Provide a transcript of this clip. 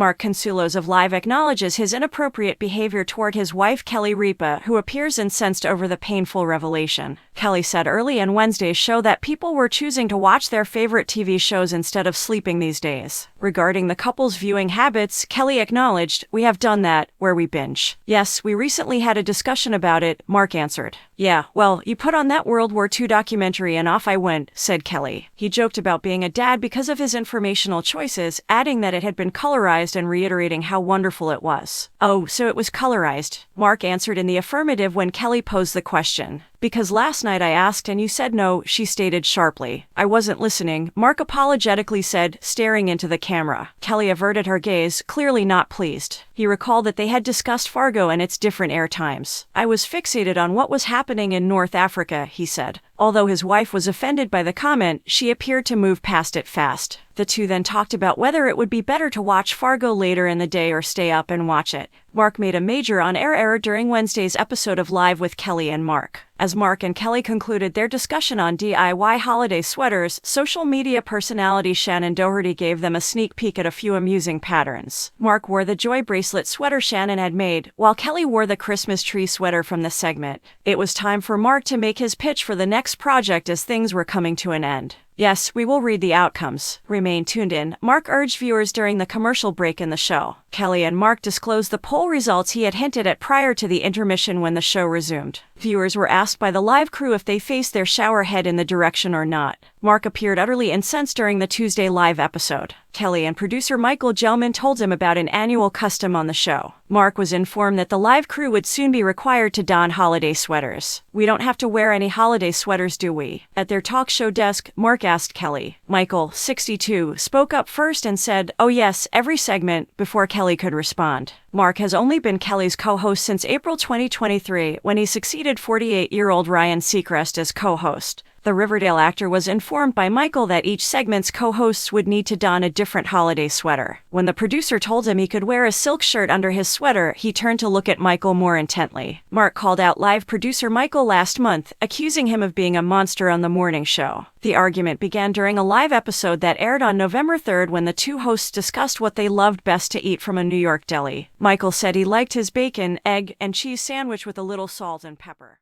Mark Consuelos of Live acknowledges his inappropriate behavior toward his wife Kelly Ripa, who appears incensed over the painful revelation. Kelly said early in Wednesday's show that people were choosing to watch their favorite TV shows instead of sleeping these days. Regarding the couple's viewing habits, Kelly acknowledged, "We have done that, where we binge." "Yes, we recently had a discussion about it," Mark answered. "Yeah, well, you put on that World War II documentary and off I went," said Kelly. He joked about being a dad because of his informational choices, adding that it had been colorized and reiterating how wonderful it was. "Oh, so it was colorized?" Mark answered in the affirmative when Kelly posed the question. "Because last night I asked and you said no," she stated sharply. "I wasn't listening," Mark apologetically said, staring into the camera. Kelly averted her gaze, clearly not pleased. He recalled that they had discussed Fargo and its different air times. "I was fixated on what was happening in North Africa," he said. Although his wife was offended by the comment, she appeared to move past it fast. The two then talked about whether it would be better to watch Fargo later in the day or stay up and watch it. Mark made a major on-air error during Wednesday's episode of Live with Kelly and Mark. As Mark and Kelly concluded their discussion on DIY holiday sweaters, social media personality Shannon Doherty gave them a sneak peek at a few amusing patterns. Mark wore the joy bracelet sweater Shannon had made, while Kelly wore the Christmas tree sweater from the segment. It was time for Mark to make his pitch for the next project as things were coming to an end. "Yes, we will read the outcomes. Remain tuned in," Mark urged viewers during the commercial break in the show. Kelly and Mark disclosed the poll results he had hinted at prior to the intermission when the show resumed. Viewers were asked by the live crew if they faced their shower head in the direction or not. Mark appeared utterly incensed during the Tuesday live episode. Kelly and producer Michael Gelman told him about an annual custom on the show. Mark was informed that the live crew would soon be required to don holiday sweaters. "We don't have to wear any holiday sweaters, do we?" At their talk show desk, Mark asked Kelly. Michael, 62, spoke up first and said, "Oh yes, every segment," before Kelly could respond. Mark has only been Kelly's co-host since April 2023, when he succeeded 48-year-old Ryan Seacrest as co-host. The Riverdale actor was informed by Michael that each segment's co-hosts would need to don a different holiday sweater. When the producer told him he could wear a silk shirt under his sweater, he turned to look at Michael more intently. Mark called out live producer Michael last month, accusing him of being a monster on the morning show. The argument began during a live episode that aired on November 3rd when the two hosts discussed what they loved best to eat from a New York deli. Michael said he liked his bacon, egg, and cheese sandwich with a little salt and pepper.